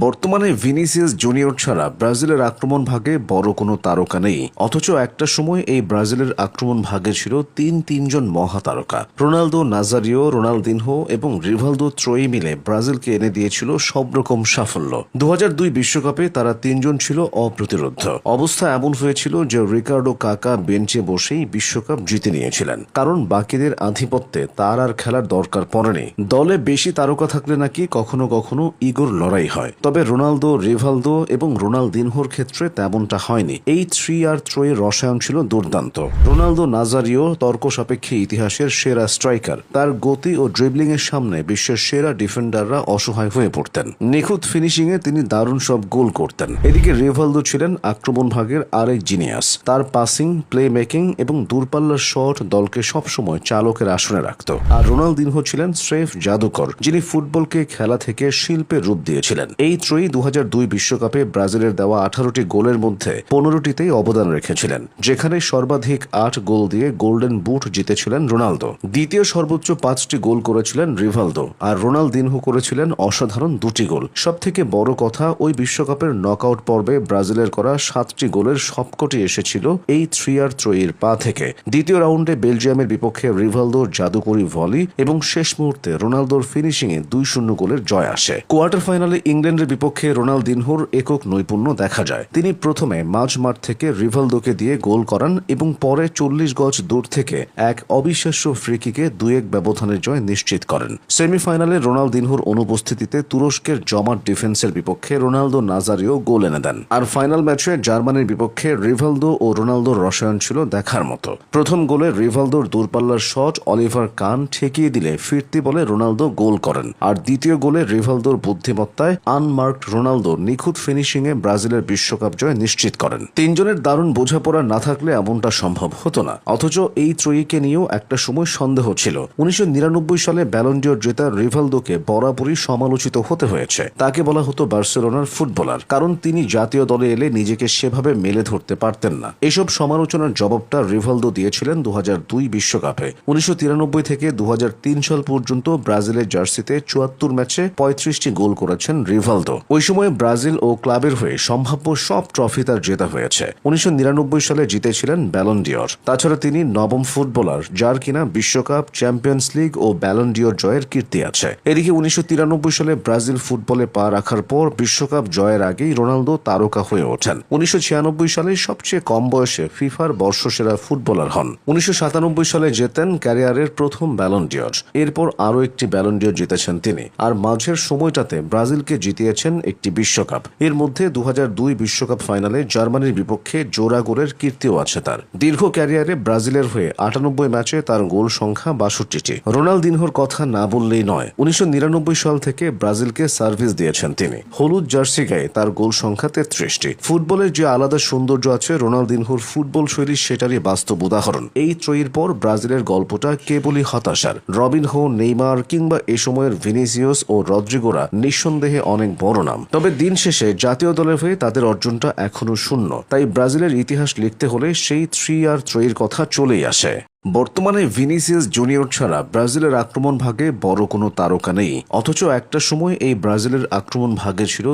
বর্তমানে Vinicius junior ছাড়া ব্রাজিলের আক্রমণ ভাগে বড় কোনো তারকা নেই, অথচ একটা সময় এই ব্রাজিলের আক্রমণ ভাগে ছিল তিনজন মহা তারকা। রোনালদো, নাজারিও, রোনালদিনহো এবং রিভালদো ত্রয়ী মিলে ব্রাজিলকে এনে দিয়েছিল সব রকম সাফল্য। 2002 বিশ্বকাপে তারা তিনজন ছিল অপ্রতিরোধ্য। অবস্থা এমন হয়েছিল যে রিকার্ডো কাকা বেঞ্চে বসেই বিশ্বকাপ জিতে নিয়েছিলেন, কারণ বাকিদের আধিপত্যে তার আর খেলার দরকার পড়েনি। দলে বেশি তারকা থাকলে নাকি কখনো কখনো ইগোর লড়াই হয়, তবে রোনালদো, রিভালদো এবং রোনালদিনহোর ক্ষেত্রে তেমনটা হয়নি। এই ত্রয়ীর রসায়ন ছিল দুর্দান্ত। রোনালদো নাজারিও তর্ক সাপেক্ষে ইতিহাসের সেরা স্ট্রাইকার। তার গতি ও ড্রিবলিং এর সামনে বিশ্বের সেরা ডিফেন্ডাররা অসহায় হয়ে পড়তেন। নিখুঁত ফিনিশিং এ তিনি দারুণ সব গোল করতেন। এদিকে রিভালদো ছিলেন আক্রমণ ভাগের আরেক জিনিয়াস। তার পাসিং, প্লে মেকিং এবং দূরপাল্লার শট দলকে সবসময় চালকের আসনে রাখত। আর রোনালদিনহো ছিলেন স্রেফ জাদুকর, যিনি ফুটবলকে খেলা থেকে শিল্পের রূপ দিয়েছিলেন। এই ত্রয়ী 2002 বিশ্বকাপে ব্রাজিলের দেওয়া 18টি গোলের মধ্যে 15টিতেই অবদান রেখেছিলেন, যেখানে সর্বাধিক 8 গোল দিয়ে গোল্ডেন বুট জিতেছিলেন রোনালদো। দ্বিতীয় সর্বোচ্চ 5টি গোল করেছিলেন রিভালদো, আর রোনালদিনহো করেছিলেন অসাধারণ 2টি গোল। সবথেকে বড় কথা, ওই বিশ্বকাপের নকআউট পর্বে ব্রাজিলের করা 7টি গোলের সবকটি এসেছিল এই ত্রয়ীর পা থেকে। দ্বিতীয় রাউন্ডে বেলজিয়ামের বিপক্ষে রিভালদোর জাদুকরি ভলি এবং শেষ মুহূর্তে রোনালদোর ফিনিশিংয়ে 2-0 গোলের জয় আসে। কোয়ার্টার ফাইনালে ইংল্যান্ডের বিপক্ষে রোনালদিনহোর একক নৈপুণ্য দেখা যায়। তিনি প্রথমে মাঝ মাঠ থেকে রিভালদোকে দিয়ে গোল করান এবং পরে 40 গজ দূর থেকে এক অবিশ্বাস্য ফ্রি কিকে 2-1 ব্যবধানের জয় নিশ্চিত করেন। সেমিফাইনালে রোনালদিনহোর অনুপস্থিতিতে তুরস্কের জমাট ডিফেন্সের বিপক্ষে রোনালদো নাজারিও গোল এনে দেন। আর ফাইনাল ম্যাচে জার্মানির বিপক্ষে রিভালদো ও রোনালদোর রসায়ন ছিল দেখার মতো। প্রথম গোলে রিভালদোর দূরপাল্লার শট অলিভার কান ঠেকিয়ে দিলে ফিরতি বলে রোনালদো গোল করেন। আর দ্বিতীয় গোলে রিভালদোর বুদ্ধিমত্তায় আনমার্কড রোনালদো নিখুঁত ফিনিশিংয়ে ব্রাজিলের বিশ্বকাপ জয় নিশ্চিত করেন। তিনজনের দারুণ বোঝাপড়া না থাকলে এমনটা সম্ভব হতো না। অথচ এই ত্রয়ীকে নিয়েও একটা সময় সন্দেহ ছিল। 1999 সালে ব্যালন ডিওর জেতা রিভালদোকে বরাবরই সমালোচিত হতে হয়েছে। তাকে বলা হতো বার্সেলোনার ফুটবলার, কারণ তিনি জাতীয় দলে এলে নিজেকে সেভাবে মেলে ধরতে পারতেন না। এসব সমালোচনার জবাবটা রিভালদো দিয়েছিলেন 2002 বিশ্বকাপে। 1993 থেকে 2003 সাল পর্যন্ত ব্রাজিলের জার্সিতে 74 ম্যাচে 35টি গোল করেছেন রিভালদো। ওই সময় ব্রাজিল ও ক্লাবের হয়ে সম্ভাব্য সব ট্রফি তার জেতা হয়েছে। 1999 সালে জিতেছিলেন ব্যালন ডিওর। তাছাড়া তিনি নবম ফুটবলার যার কিনা বিশ্বকাপ, চ্যাম্পিয়ন্স লিগ ও ব্যালন ডিওর জয়ের কীর্তি আছে। এদিকে 1993 সালে ব্রাজিল ফুটবলে পা রাখার পর বিশ্বকাপ জয়ের আগেই রোনালদো তারকা হয়ে ওঠেন। 1996 সালে সবচেয়ে কম বয়সে ফিফার বর্ষসেরা ফুটবলার হন। 1997 সালে জেতেন ক্যারিয়ারের প্রথম ব্যালন ডিওর। এরপর আরও একটি ব্যালন ডিওর জিতেছেন তিনি। আর মাঝের সময়টাতে ব্রাজিলকে জিতিয়েছেন একটি বিশ্বকাপ। এর মধ্যে 2002 বিশ্বকাপ ফাইনালে জার্মানির বিপক্ষে জোড়া গোলের কীর্তিও আছে তার। দীর্ঘ ক্যারিয়ারে ব্রাজিলের হয়ে 98 ম্যাচে তার গোল সংখ্যা 62টি। রোনালদিনহোর কথা না বললেই নয়। 1999 সাল থেকে ব্রাজিলকে সার্ভিস দিয়েছেন তিনি। হলুদ জার্সি গায়ে তার গোল সংখ্যা 33টি। ফুটবলের যে আলাদা সৌন্দর্য আছে রোনালদিনহোর ফুটবল শৈলী, সেটারই বাস্তব উদাহরণ। এই ত্রয়ীর পর ব্রাজিলের গল্পটা কেবলই হতাশার। রবিনহো, নেইমার কিংবা এ সময়ের ভিনিসিয়াস ও রদ্রিগোরা নিঃসন্দেহে অনেক বড় নাম, তবে দিন শেষে জাতীয় দলের হয়ে তাদের অর্জনটা এখনো শূন্য। তাই ব্রাজিলের ইতিহাস লিখতে হলে সেই ত্রয়ীর কথা চলেই আসে। বর্তমানে ভিনিসিয়াস জুনিয়র ছাড়া ব্রাজিলের আক্রমণ ভাগে বড় কোনো তারকা নেই, অথচ একটা সময় এই ব্রাজিলের আক্রমণ ভাগে ছিল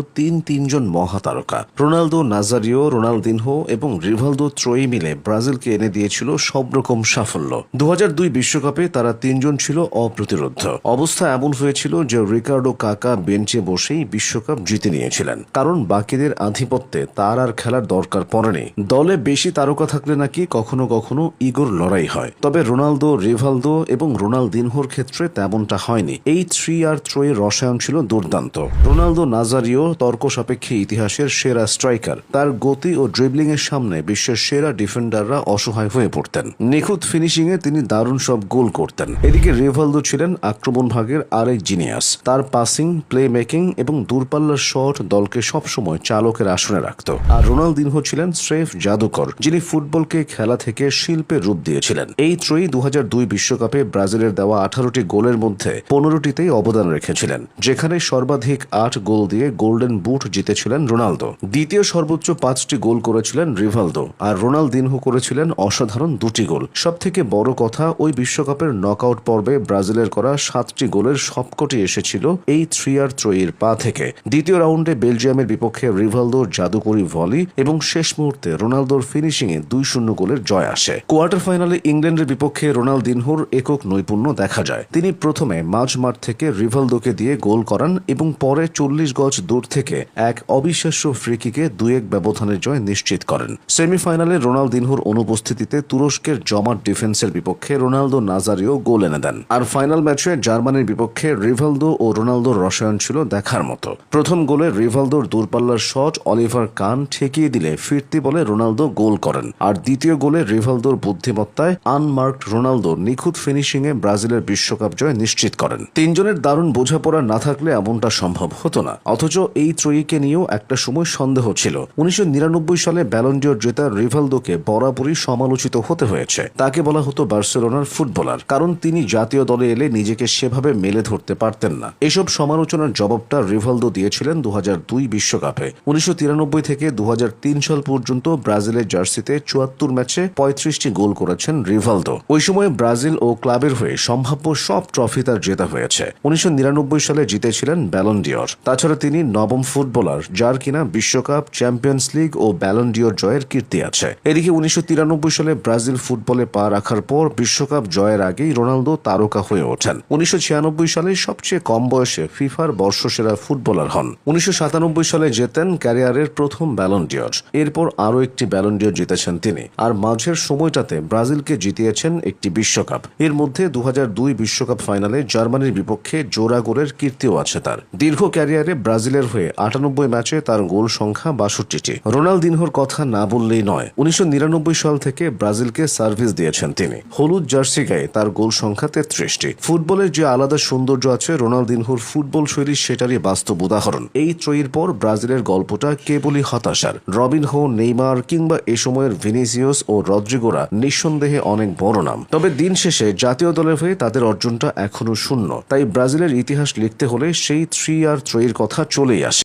তিনজন মহা তারকা। রোনালদো, নাজারিও, রোনালদিনহো এবং রিভালদো ত্রয়ী মিলে ব্রাজিলকে এনে দিয়েছিল সব রকম সাফল্য। 2002 বিশ্বকাপে তারা তিনজন ছিল অপ্রতিরোধ্য। অবস্থা এমন হয়েছিল যে রিকার্ডো কাকা বেঞ্চে বসেই বিশ্বকাপ জিতে নিয়েছিলেন, কারণ বাকিদের আধিপত্যে তার আর খেলার দরকার পড়েনি। দলে বেশি তারকা থাকলে নাকি কখনো কখনো ইগোর লড়াই হয়, তবে রোনালদো, রিভালদো এবং রোনালদিনহোর ক্ষেত্রে তেমনটা হয়নি। এই ত্রয়ীর রসায়ন ছিল দুর্দান্ত। রোনালদো নাজারিও তর্ক সাপেক্ষে ইতিহাসের সেরা স্ট্রাইকার। তার গতি ও ড্রিবলিং এর সামনে বিশ্বের সেরা ডিফেন্ডাররা অসহায় হয়ে পড়তেন। নিখুঁত ফিনিশিং এ তিনি দারুণ সব গোল করতেন। এদিকে রিভালদো ছিলেন আক্রমণ ভাগের আরেক জিনিয়াস। তার পাসিং, প্লে মেকিং এবং দূরপাল্লার শট দলকে সবসময় চালকের আসনে রাখত। আর রোনালদিনহো ছিলেন স্রেফ জাদুকর, যিনি ফুটবলকে খেলা থেকে শিল্পের রূপ দিয়েছিলেন। এই এই ত্রয়ী 2002 বিশ্বকাপে ব্রাজিলের দেওয়া 18টি গোলের মধ্যে 15টিতেই অবদান রেখেছিলেন, যেখানে সর্বাধিক 8 গোল দিয়ে গোল্ডেন বুট জিতেছিলেন রোনালদো। দ্বিতীয় সর্বোচ্চ 5টি গোল করেছিলেন রিভালদো, আর রোনালদিনহো করেছিলেন অসাধারণ 2টি গোল। সবথেকে বড় কথা, ওই বিশ্বকাপের নকআউট পর্বে ব্রাজিলের করা 7টি গোলের সবকটি এসেছিল এই 3R ত্রয়ীর পা থেকে। দ্বিতীয় রাউন্ডে বেলজিয়ামের বিপক্ষে রিভালদোর জাদুকরি ভলি এবং শেষ মুহূর্তে রোনালদোর ফিনিশিংয়ে 2-0 গোলের জয় আসে। কোয়ার্টার ফাইনালে ইংল্যান্ডের বিপক্ষে রোনালদিনহোর একক নৈপুণ্য দেখা যায়। তিনি প্রথমে মাঝ মাঠ থেকে রিভালদোকে দিয়ে গোল করান এবং পরে 40 গজ দূর থেকে এক অবিশ্বাস্য ফ্রি কিকে 2-1 ব্যবধানের জয় নিশ্চিত করেন। সেমিফাইনালে রোনালদিনহোর অনুপস্থিতিতে তুরস্কের জমাট ডিফেন্সের বিপক্ষে রোনালদো নাজারিও গোল এনে দেন। আর ফাইনাল ম্যাচে জার্মানির বিপক্ষে রিভালদো ও রোনালদোর রসায়ন ছিল দেখার মতো। প্রথম গোলে রিভালদোর দূরপাল্লার শট অলিভার কান ঠেকিয়ে দিলে ফিরতি বলে রোনালদো গোল করেন, আর দ্বিতীয় গোলে রিভালদোর বুদ্ধিমত্তায় আনমার্কড রোনালদো নিখুঁত ফিনিশিংয়ে ব্রাজিলের বিশ্বকাপ জয় নিশ্চিত করেন। তিনজনের দারুণ বোঝাপড়া না থাকলে এমনটা সম্ভব হতো না। অথচ এই ত্রয়ীকে নিয়েও একটা সময় সন্দেহ ছিল। 1999 সালে ব্যালন ডিওর জেতা রিভালদোকে বরাবরই সমালোচিত হতে হয়েছে। তাকে বলা হতো বার্সেলোনার ফুটবলার, কারণ তিনি জাতীয় দলে এলে নিজেকে সেভাবে মেলে ধরতে পারতেন না। এসব সমালোচনার জবাবটা রিভালদো দিয়েছিলেন 2002 বিশ্বকাপে। 1993 থেকে 2003 সাল পর্যন্ত ব্রাজিলের জার্সিতে 74 ম্যাচে 35টি গোল করেছেন রিভালদো। ওই সময় ব্রাজিল ও ক্লাবের হয়ে সম্ভাব্য সব ট্রফি তার জেতা হয়েছে। 1999 সালে জিতেছিলেন ব্যালন ডিওর। তাছাড়া তিনি নবম ফুটবলার যার কিনা বিশ্বকাপ, চ্যাম্পিয়ন্স লিগ ও ব্যালন ডিওর জয়ের কীর্তি আছে। এদিকে 1993 সালে ব্রাজিল ফুটবলে পা রাখার পর বিশ্বকাপ জয়ের আগেই রোনালদো তারকা হয়ে ওঠেন। 1996 সালে সবচেয়ে কম বয়সে ফিফার বর্ষসেরা ফুটবলার হন। 1997 সালে জেতেন ক্যারিয়ারের প্রথম ব্যালন ডিওর। এরপর আরও একটি ব্যালন ডিওর জিতেছেন তিনি, আর মাঝের সময়টাতে ব্রাজিলকে জিতিয়েছেন একটি বিশ্বকাপ। এর মধ্যে 2002 বিশ্বকাপ ফাইনালে জার্মানির বিপক্ষে জোড়া গোলের কীর্তিও আছে তার। দীর্ঘ ক্যারিয়ারে ব্রাজিলের হয়ে 98 ম্যাচে তার গোল সংখ্যা 62টি। রোনালদিনহোর কথা না বললেই নয়। 1999 সাল থেকে ব্রাজিলকে সার্ভিস দিয়েছেন তিনি। হলুদ জার্সি গায়ে তার গোল সংখ্যা 33টি। ফুটবলের যে আলাদা সৌন্দর্য আছে রোনালদিনহোর ফুটবল শৈলী সেটারই বাস্তব উদাহরণ। এই ত্রয়ীর পর ব্রাজিলের গল্পটা কেবলই হতাশার। রবিনহো, নেইমার কিংবা এ সময়ের ভিনিসিয়াস ও রদ্রিগোরা নিঃসন্দেহে অনেক বড় নাম, তবে দিন শেষে জাতীয় দলের হয়ে তাদের অর্জনটা এখনো শূন্য। তাই ব্রাজিলের ইতিহাস লিখতে হলে সেই 3R ত্রয়ীর কথা চলেই আসে।